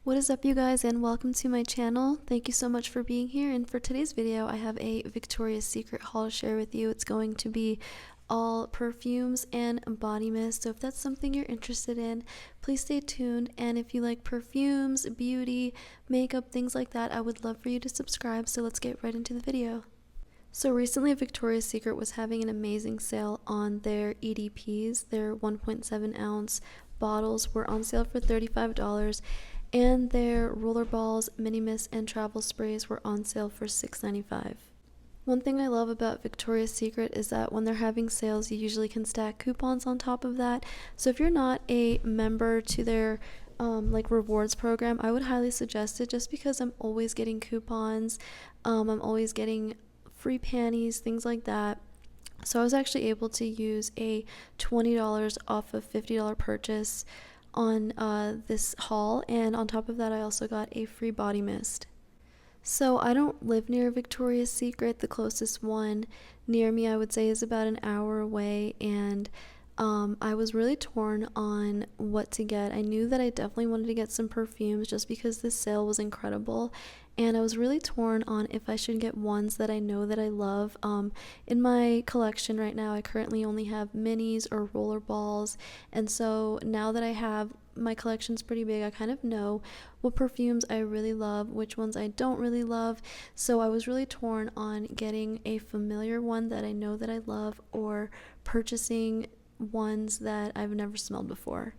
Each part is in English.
What is up, you guys, and welcome to my channel. Thank you so much for being here, and for today's video I have a Victoria's Secret haul to share with you. It's going to be all perfumes and body mist, so if that's something you're interested in, please stay tuned. And if you like perfumes, beauty, makeup, things like that, I would love for you to subscribe. So let's get right into the video. So recently Victoria's Secret was having an amazing sale on their EDPs. Their 1.7 ounce bottles were on sale for $35, and their rollerballs, mini mist, and travel sprays were on sale for $6.95. One thing I love about Victoria's Secret is that when they're having sales, you usually can stack coupons on top of that. So if you're not a member to their rewards program, I would highly suggest it, just because I'm always getting coupons. I'm always getting free panties, things like that. So I was actually able to use a $20 off of $50 purchase on this haul, and on top of that I also got a free body mist. So I don't live near Victoria's Secret. The closest one near me, I would say, is about an hour away, and I was really torn on what to get. I knew that I definitely wanted to get some perfumes just because this sale was incredible, and I was really torn on if I should get ones that I know that I love. In my collection right now, I currently only have minis or roller balls, and so now that I have my collection's pretty big, I kind of know what perfumes I really love, which ones I don't really love. So I was really torn on getting a familiar one that I know that I love, or purchasing ones that I've never smelled before.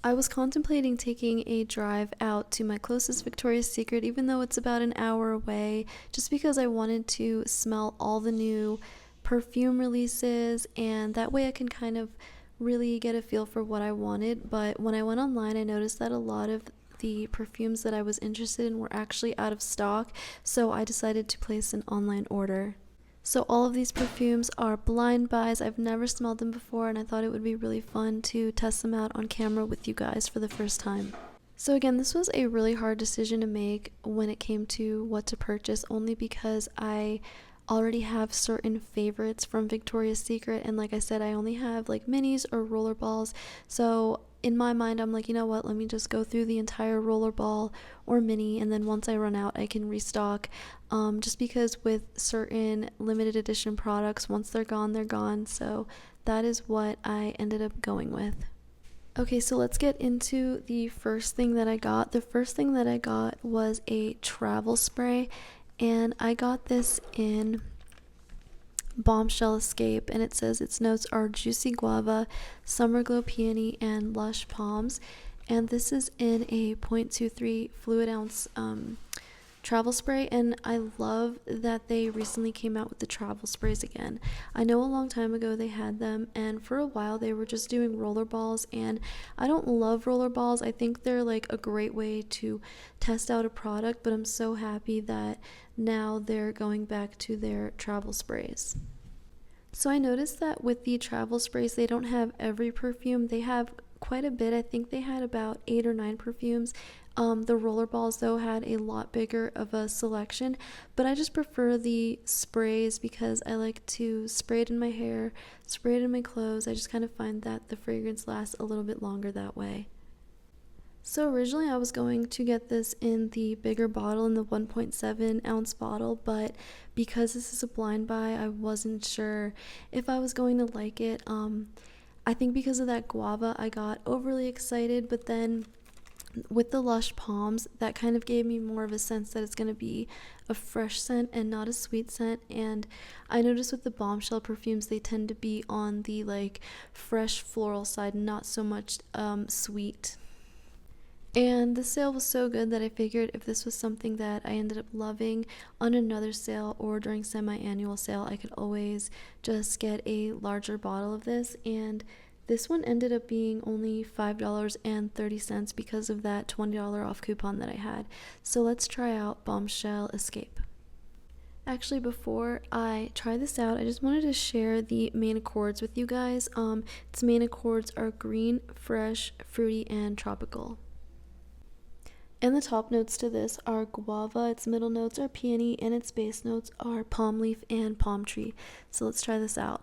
I was contemplating taking a drive out to my closest Victoria's Secret, even though it's about an hour away, just because I wanted to smell all the new perfume releases, and that way I can kind of really get a feel for what I wanted. But when I went online, I noticed that a lot of the perfumes that I was interested in were actually out of stock, so I decided to place an online order. So all of these perfumes are blind buys. I've never smelled them before, and I thought it would be really fun to test them out on camera with you guys for the first time. So again, this was a really hard decision to make when it came to what to purchase, only because I already have certain favorites from Victoria's Secret, and like I said, I only have like minis or roller balls. So in my mind, I'm like, you know what, let me just go through the entire roller ball or mini, and then once I run out I can restock, just because with certain limited edition products, once they're gone, they're gone. So that is what I ended up going with. Okay, so let's get into the first thing that I got. The first thing that I got was a travel spray, and I got this in Bombshell Escape, and it says its notes are juicy guava, summer glow peony, and lush palms. And this is in a 0.23 fluid ounce travel spray, and I love that they recently came out with the travel sprays again. I know a long time ago they had them, and for a while they were just doing roller balls, and I don't love roller balls. I think they're like a great way to test out a product, but I'm so happy that now they're going back to their travel sprays. So I noticed that with the travel sprays, they don't have every perfume. They have quite a bit. I think they had about 8 or 9 perfumes. The roller balls though had a lot bigger of a selection, but I just prefer the sprays because I like to spray it in my hair, spray it in my clothes. I just kind of find that the fragrance lasts a little bit longer that way. So originally I was going to get this in the bigger bottle, in the 1.7 ounce bottle, but because this is a blind buy, I wasn't sure if I was going to like it. I think because of that guava, I got overly excited, but then with the lush palms, that kind of gave me more of a sense that it's going to be a fresh scent and not a sweet scent. And I noticed with the Bombshell perfumes, they tend to be on the like fresh floral side, not so much sweet. And the sale was so good that I figured if this was something that I ended up loving on another sale or during semi-annual sale, I could always just get a larger bottle of this. And this one ended up being only $5.30 because of that $20 off coupon that I had. So let's try out Bombshell Escape. Actually, before I try this out, I just wanted to share the main accords with you guys. Its main accords are green, fresh, fruity, and tropical. And the top notes to this are guava, its middle notes are peony, and its base notes are palm leaf and palm tree. So let's try this out.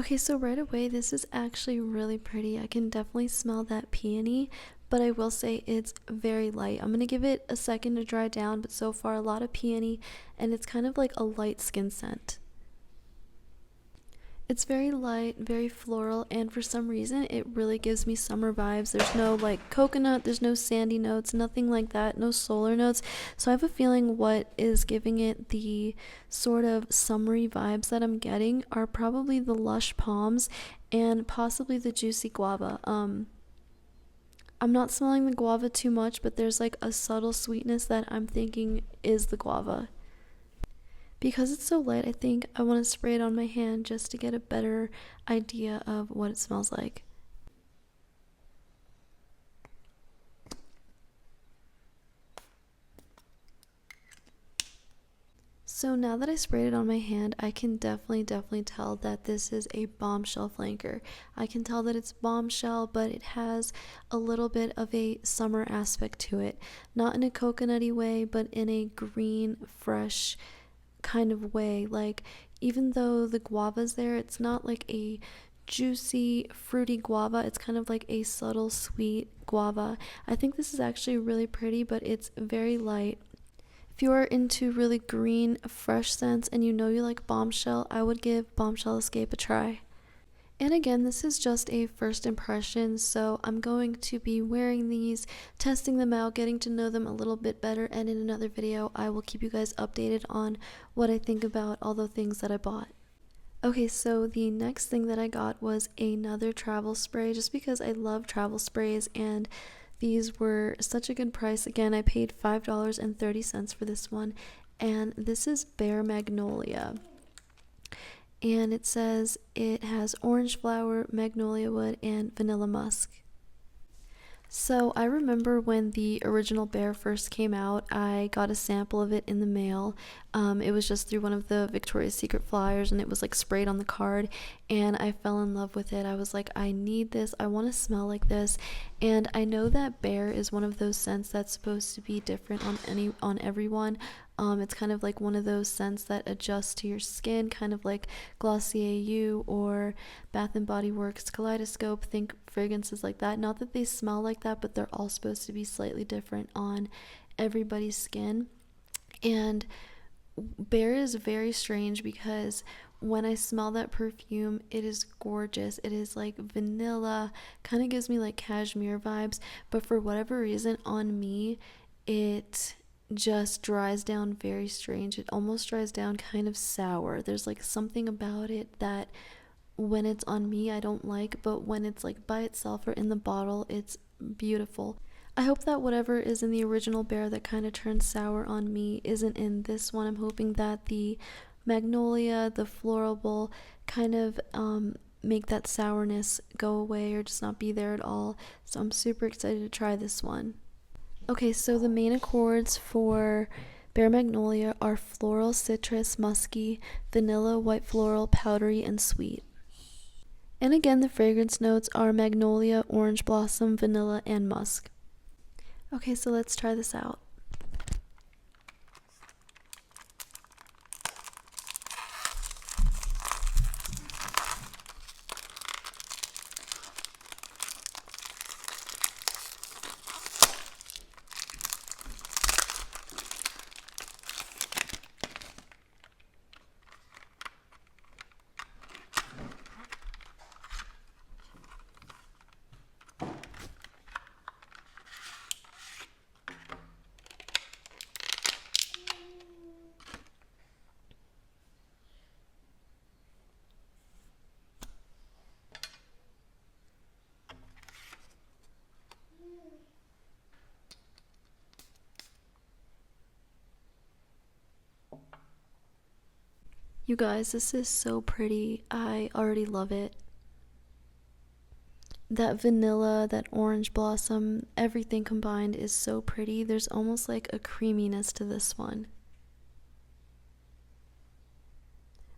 Okay, so right away, this is actually really pretty. I can definitely smell that peony, but I will say it's very light. I'm going to give it a second to dry down, but so far a lot of peony, and it's kind of like a light skin scent. It's very light, very floral, and for some reason it really gives me summer vibes. There's no like coconut, there's no sandy notes, nothing like that, no solar notes. So I have a feeling what is giving it the sort of summery vibes that I'm getting are probably the lush palms and possibly the juicy guava. I'm not smelling the guava too much, but there's like a subtle sweetness that I'm thinking is the guava. Because it's so light, I think I want to spray it on my hand just to get a better idea of what it smells like. So now that I sprayed it on my hand, I can definitely tell that this is a Bombshell flanker. I can tell that it's Bombshell, but it has a little bit of a summer aspect to it. Not in a coconutty way, but in a green, fresh kind of way. Like, even though the guava's there, it's not like a juicy fruity guava, it's kind of like a subtle sweet guava. I think this is actually really pretty, but it's very light. If you are into really green fresh scents and you know you like Bombshell, I would give Bombshell Escape a try. And again, this is just a first impression, so I'm going to be wearing these, testing them out, getting to know them a little bit better, and in another video I will keep you guys updated on what I think about all the things that I bought. Okay, so the next thing that I got was another travel spray, just because I love travel sprays, and these were such a good price. Again, I paid $5.30 for this one, and this is Bare Magnolia. And it says it has orange flower, magnolia wood, and vanilla musk. So I remember when the original Bear first came out, I got a sample of it in the mail. It was just through one of the Victoria's Secret flyers, and it was like sprayed on the card, and I fell in love with it. I was like, I need this, I want to smell like this. And I know that Bear is one of those scents that's supposed to be different on everyone. It's kind of like one of those scents that adjust to your skin, kind of like Glossier U or Bath & Body Works Kaleidoscope. Think fragrances like that. Not that they smell like that, but they're all supposed to be slightly different on everybody's skin. And Bear is very strange because when I smell that perfume, it is gorgeous. It is like vanilla, kind of gives me like cashmere vibes, but for whatever reason on me, it just dries down very strange. It almost dries down kind of sour. There's like something about it that when it's on me I don't like, but when it's like by itself or in the bottle, it's beautiful. I hope that whatever is in the original Bear that kind of turns sour on me isn't in this one. I'm hoping that the magnolia, the floral kind of make that sourness go away or just not be there at all. So I'm super excited to try this one. Okay, so the main accords for Bare Magnolia are floral, citrus, musky, vanilla, white floral, powdery, and sweet. And again, the fragrance notes are magnolia, orange blossom, vanilla, and musk. Okay, so let's try this out. You guys, this is so pretty. I already love it. That vanilla, that orange blossom, everything combined is so pretty. There's almost like a creaminess to this one.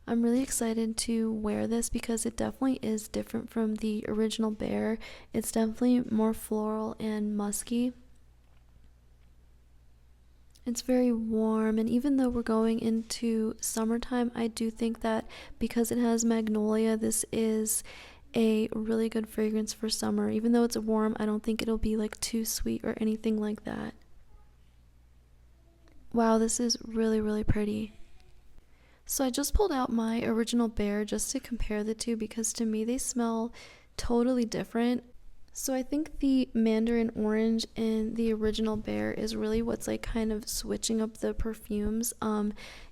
I'm really excited to wear this because it definitely is different from the original Bear. It's definitely more floral and musky. It's very warm, and even though we're going into summertime, I do think that because it has Magnolia, this is a really good fragrance for summer. Even though it's warm, I don't think it'll be like too sweet or anything like that. Wow, this is really, really pretty. So I just pulled out my original Bear just to compare the two because to me they smell totally different. So I think the mandarin orange in the original Bear is really what's like kind of switching up the perfumes.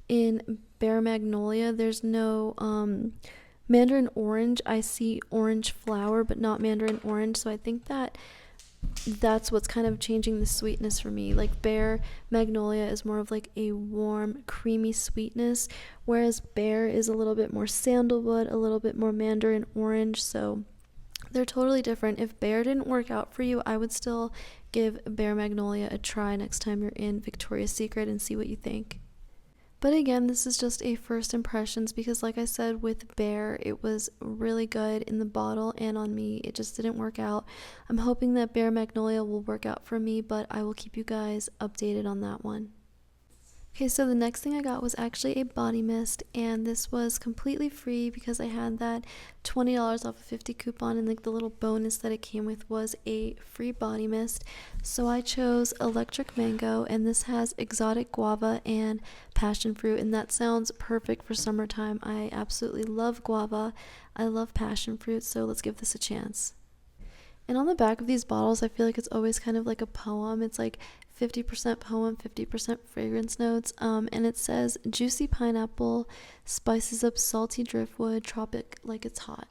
In Bear Magnolia, there's no mandarin orange. I see orange flower, but not mandarin orange. So I think that that's what's kind of changing the sweetness for me. Like Bear Magnolia is more of like a warm, creamy sweetness, whereas Bear is a little bit more sandalwood, a little bit more mandarin orange. So they're totally different. If Bear didn't work out for you, I would still give Bear Magnolia a try next time you're in Victoria's Secret and see what you think. But again, this is just a first impressions because like I said with Bear, it was really good in the bottle and on me. It just didn't work out. I'm hoping that Bear Magnolia will work out for me, but I will keep you guys updated on that one. Okay, so the next thing I got was actually a body mist, and this was completely free because I had that $20 off of 50 coupon, and like the little bonus that it came with was a free body mist. So I chose Electric Mango, and this has exotic guava and passion fruit, and that sounds perfect for summertime. I absolutely love guava. I love passion fruit, so let's give this a chance. And on the back of these bottles, I feel like it's always kind of like a poem. It's like 50% poem, 50% fragrance notes. And it says, juicy pineapple spices up salty driftwood, tropic like it's hot.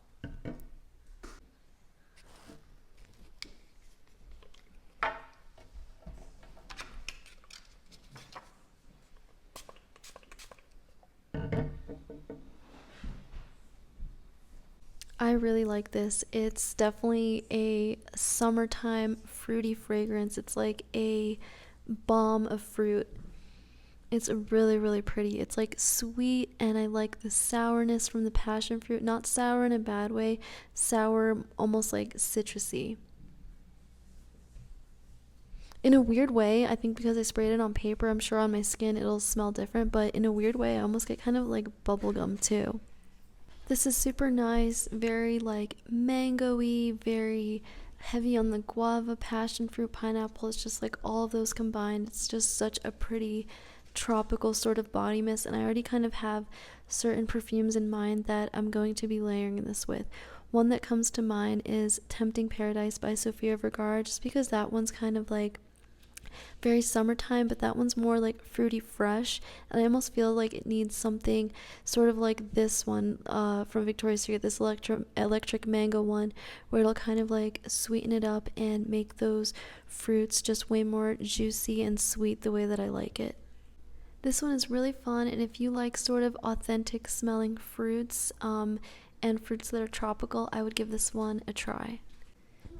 I really like this. It's definitely a summertime fruity fragrance. It's like a bomb of fruit. It's really, really pretty. It's like sweet, and I like the sourness from the passion fruit. Not sour in a bad way, sour, almost like citrusy. In a weird way, I think because I sprayed it on paper, I'm sure on my skin it'll smell different, but in a weird way, I almost get kind of like bubblegum too. This is super nice, very like mango-y, very heavy on the guava, passion fruit, pineapple. It's just like all of those combined. It's just such a pretty tropical sort of body mist, and I already kind of have certain perfumes in mind that I'm going to be layering this with. One that comes to mind is Tempting Paradise by Sofia Vergara, just because that one's kind of like very summertime, but that one's more like fruity fresh, and I almost feel like it needs something sort of like this one from Victoria's Secret, this electric mango one, where it'll kind of like sweeten it up and make those fruits just way more juicy and sweet the way that I like it. This one is really fun, and if you like sort of authentic smelling fruits and fruits that are tropical, I would give this one a try.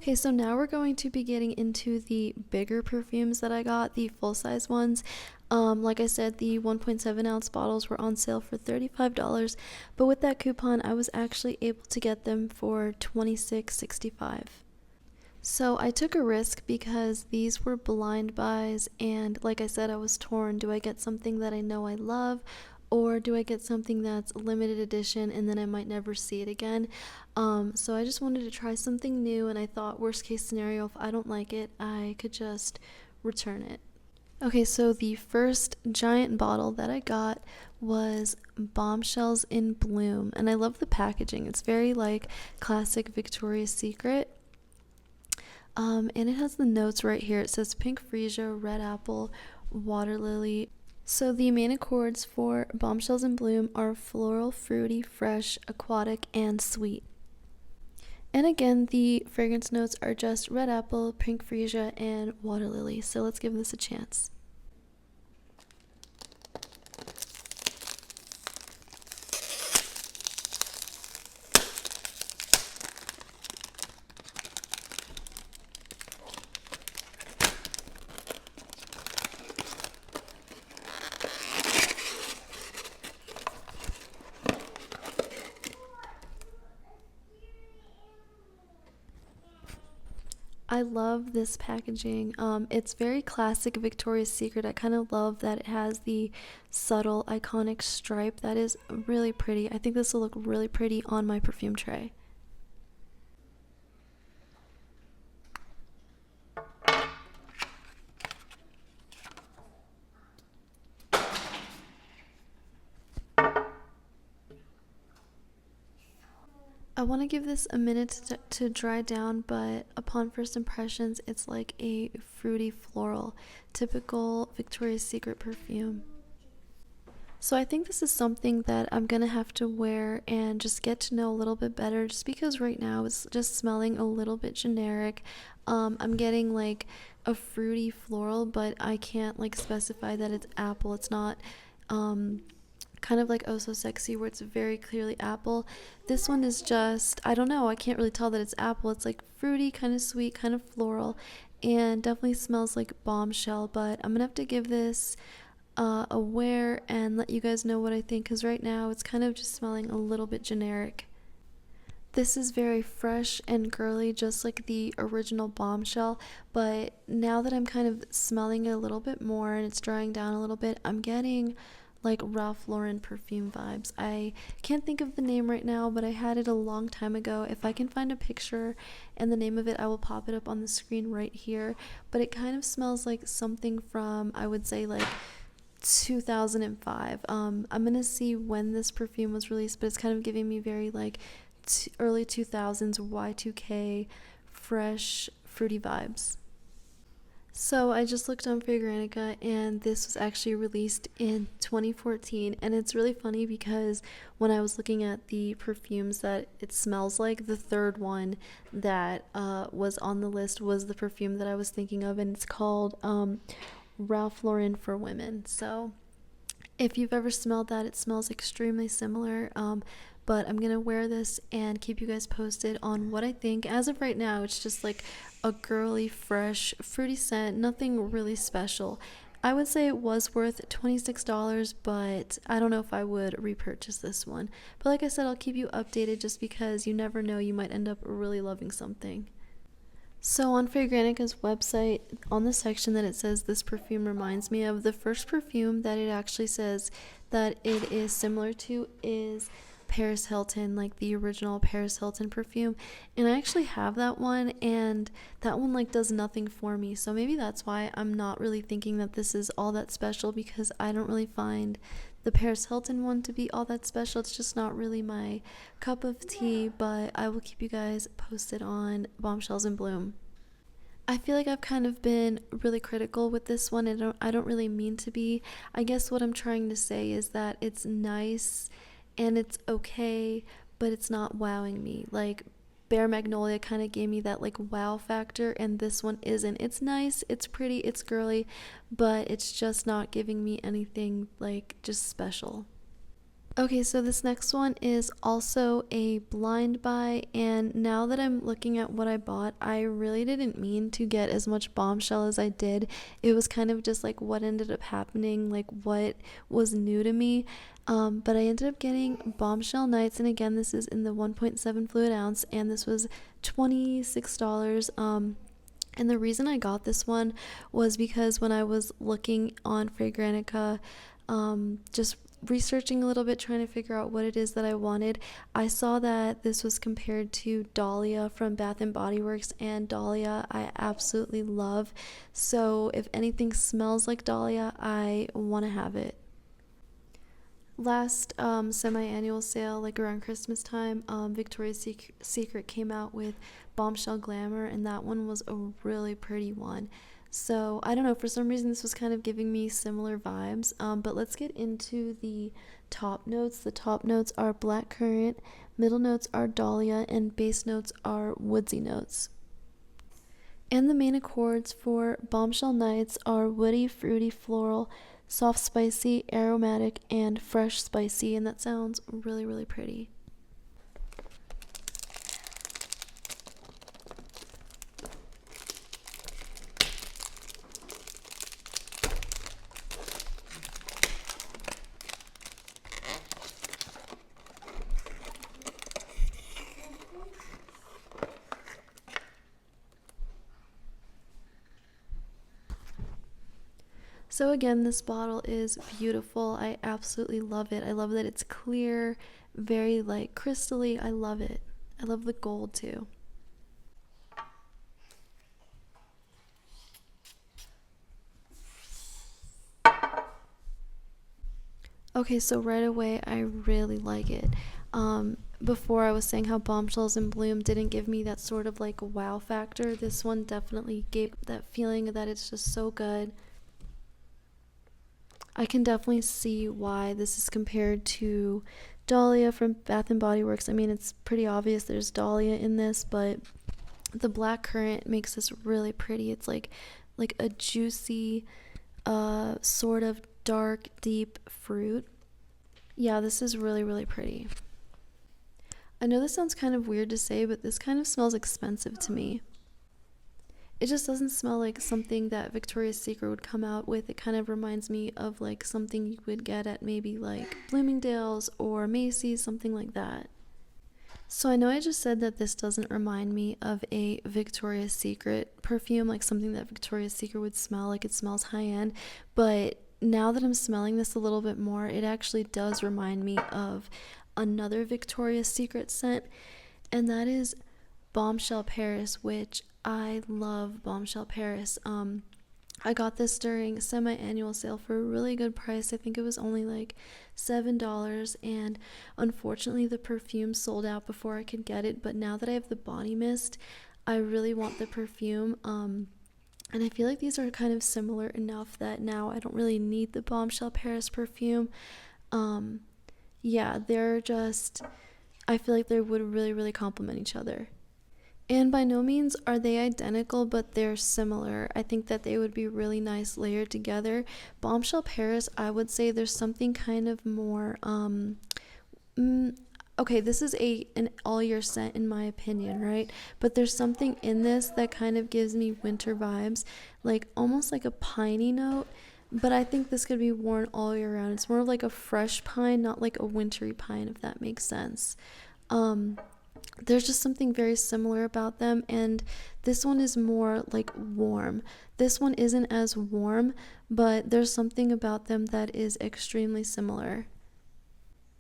Okay, so now we're going to be getting into the bigger perfumes that I got, the full-size ones. Like I said, the 1.7 ounce bottles were on sale for $35, but with that coupon, I was actually able to get them for $26.65. So I took a risk because these were blind buys, and like I said, I was torn. Do I get something that I know I love, or do I get something that's limited edition and then I might never see it again? So I just wanted to try something new, and I thought worst case scenario, if I don't like it, I could just return it. Okay, so the first giant bottle that I got was Bombshells in Bloom, and I love the packaging. It's very like classic Victoria's Secret. And it has the notes right here. It says pink freesia, red apple, water lily. So the main accords for Bombshells in Bloom are floral, fruity, fresh, aquatic, and sweet. And again, the fragrance notes are just red apple, pink freesia, and water lily. So let's give this a chance. I love this packaging. It's very classic Victoria's Secret. I kind of love that it has the subtle iconic stripe. That is really pretty. I think this will look really pretty on my perfume tray. I want to give this a minute to dry down, but upon first impressions, it's like a fruity floral, typical Victoria's Secret perfume. So I think this is something that I'm gonna have to wear and just get to know a little bit better, just because right now it's just smelling a little bit generic. I'm getting like a fruity floral, but I can't like specify that it's apple. It's not kind of like Oh So Sexy, where it's very clearly apple. This one is just, I don't know, I can't really tell that it's apple. It's like fruity, kind of sweet, kind of floral, and definitely smells like Bombshell. But I'm gonna have to give this a wear and let you guys know what I think, because right now it's kind of just smelling a little bit generic. This is very fresh and girly, just like the original Bombshell, but now that I'm kind of smelling it a little bit more and it's drying down a little bit, I'm getting like Ralph Lauren perfume vibes. I can't think of the name right now, but I had it a long time ago. If I can find a picture and the name of it, I will pop it up on the screen right here. But it kind of smells like something from, I would say, like 2005. I'm gonna see when this perfume was released, but it's kind of giving me very like early 2000s Y2K fresh fruity vibes. So I just looked on Fragrantica, and this was actually released in 2014, and it's really funny because when I was looking at the perfumes that it smells like, the third one that was on the list was the perfume that I was thinking of, and it's called Ralph Lauren for Women. So if you've ever smelled that, it smells extremely similar. But I'm gonna wear this and keep you guys posted on what I think. As of right now, it's just like a girly, fresh, fruity scent, nothing really special. I would say it was worth $26, but I don't know if I would repurchase this one. But like I said, I'll keep you updated, just because you never know, you might end up really loving something. So on Fragranica's website, on the section that it says this perfume reminds me of, the first perfume that it actually says that it is similar to is Paris Hilton, like the original Paris Hilton perfume. And I actually have that one, and that one like does nothing for me. So maybe that's why I'm not really thinking that this is all that special, because I don't really find the Paris Hilton one to be all that special. It's just not really my cup of tea, but I will keep you guys posted on Bombshells in Bloom. I feel like I've kind of been really critical with this one, and I don't really mean to be. I guess what I'm trying to say is that it's nice and it's okay, but it's not wowing me. Like Bare Magnolia kind of gave me that like wow factor, and this one isn't. It's nice, it's pretty, it's girly, but it's just not giving me anything like just special. Okay, so this next one is also a blind buy, and now that I'm looking at what I bought, I really didn't mean to get as much Bombshell as I did. It was kind of just like what ended up happening, like what was new to me. But I ended up getting Bombshell Nights, and again, this is in the 1.7 fluid ounce, and this was $26. And the reason I got this one was because when I was looking on Fragrantica, just researching a little bit, trying to figure out what it is that I wanted, I saw that this was compared to Dahlia from Bath and Body Works, and Dahlia I absolutely love. So if anything smells like Dahlia, I want to have it. Last semi-annual sale, like around Christmas time, Victoria's Secret came out with Bombshell Glamour, and that one was a really pretty one. So I don't know, for some reason this was kind of giving me similar vibes, but let's get into the top notes. The top notes are blackcurrant, middle notes are dahlia, and base notes are woodsy notes. And the main accords for Bombshell Nights are woody, fruity, floral, soft spicy, aromatic, and fresh spicy, and that sounds really, really pretty. So again, this bottle is beautiful. I absolutely love it. I love that it's clear, very like crystally. I love it. I love the gold too. Okay, so right away, I really like it. Before I was saying how Bombshells and Bloom didn't give me that sort of like wow factor. This one definitely gave that feeling that it's just so good. I can definitely see why this is compared to Dahlia from Bath and Body Works. I mean, it's pretty obvious there's Dahlia in this, but the black currant makes this really pretty. It's like a juicy, sort of dark, deep fruit. Yeah, this is really, really pretty. I know this sounds kind of weird to say, but this kind of smells expensive to me. It just doesn't smell like something that Victoria's Secret would come out with. It kind of reminds me of like something you would get at maybe like Bloomingdale's or Macy's, something like that. So I know I just said that this doesn't remind me of a Victoria's Secret perfume, like something that Victoria's Secret would smell like. It smells high-end, but now that I'm smelling this a little bit more, it actually does remind me of another Victoria's Secret scent, and that is Bombshell Paris, which I love Bombshell Paris. I got this during semi-annual sale for a really good price. I think it was only like $7, and unfortunately the perfume sold out before I could get it, but now that I have the body mist, I really want the perfume. And I feel like these are kind of similar enough that now I don't really need the Bombshell Paris perfume. Yeah, they're just, I feel like they would really, really complement each other. And by no means are they identical, but they're similar. I think that they would be really nice layered together. Bombshell Paris, I would say there's something kind of more, okay, this is an all year scent in my opinion, right? But there's something in this that kind of gives me winter vibes, like almost like a piney note. But I think this could be worn all year round. It's more of like a fresh pine, not like a wintry pine, if that makes sense. There's just something very similar about them, and this one is more like warm. This one isn't as warm, but there's something about them that is extremely similar.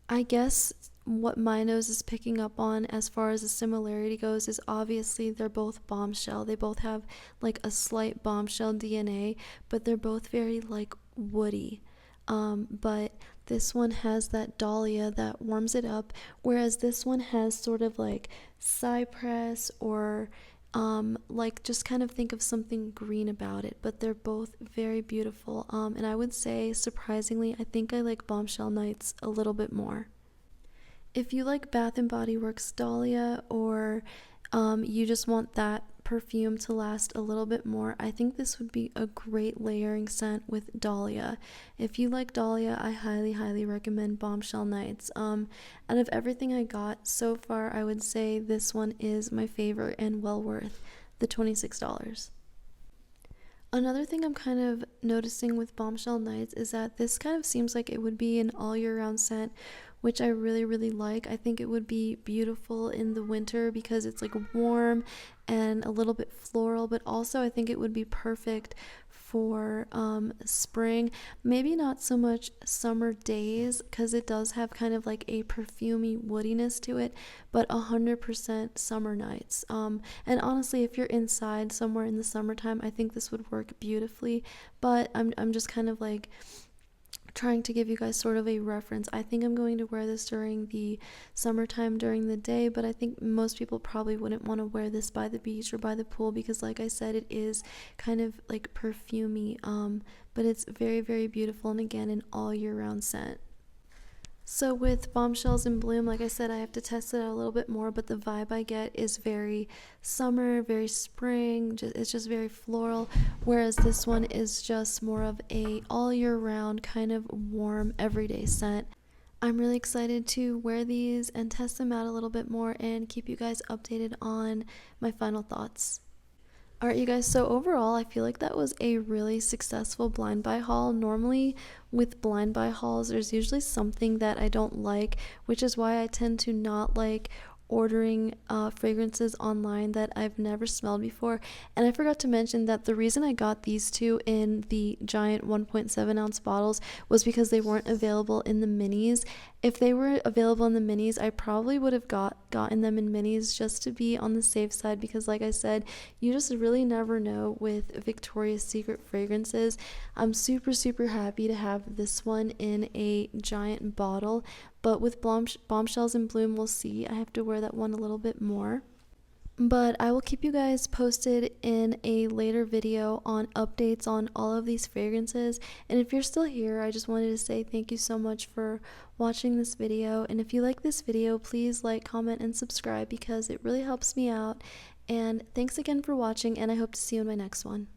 I guess what my nose is picking up on as far as the similarity goes is obviously they're both bombshell. They both have like a slight bombshell DNA, but they're both very like woody. But this one has that dahlia that warms it up, whereas this one has sort of like cypress or like just kind of think of something green about it. But they're both very beautiful. And I would say surprisingly, I think I like Bombshell Nights a little bit more. If you like Bath and Body Works Dahlia, or you just want that perfume to last a little bit more, I think this would be a great layering scent with Dahlia. If you like Dahlia, I highly, highly recommend Bombshell Nights. Out of everything I got so far, I would say this one is my favorite and well worth the $26. Another thing I'm kind of noticing with Bombshell Nights is that this kind of seems like it would be an all year round scent, which I really, really like. I think it would be beautiful in the winter because it's like warm and a little bit floral, but also I think it would be perfect for spring. Maybe not so much summer days because it does have kind of like a perfumey woodiness to it, but 100% summer nights. And honestly, if you're inside somewhere in the summertime, I think this would work beautifully, but I'm just kind of like trying to give you guys sort of a reference. I think I'm going to wear this during the summertime during the day, but I think most people probably wouldn't want to wear this by the beach or by the pool because like I said, it is kind of like perfumey, but it's very, very beautiful, and again, an all year round scent. So with Bombshells in Bloom, like I said, I have to test it out a little bit more, but the vibe I get is very summer, very spring, it's just very floral, whereas this one is just more of a all year round kind of warm everyday scent. I'm really excited to wear these and test them out a little bit more and keep you guys updated on my final thoughts. Alright you guys, so overall I feel like that was a really successful blind buy haul. Normally with blind buy hauls there's usually something that I don't like, which is why I tend to not like ordering fragrances online that I've never smelled before. And I forgot to mention that the reason I got these two in the giant 1.7 ounce bottles was because they weren't available in the minis. If they were available in the minis, I probably would have gotten them in minis just to be on the safe side, because like I said, you just really never know with Victoria's Secret fragrances. I'm super happy to have this one in a giant bottle, but with Bombshells in Bloom, we'll see. I have to wear that one a little bit more. But I will keep you guys posted in a later video on updates on all of these fragrances. And if you're still here, I just wanted to say thank you so much for watching this video. And if you like this video, please like, comment, and subscribe because it really helps me out. And thanks again for watching, and I hope to see you in my next one.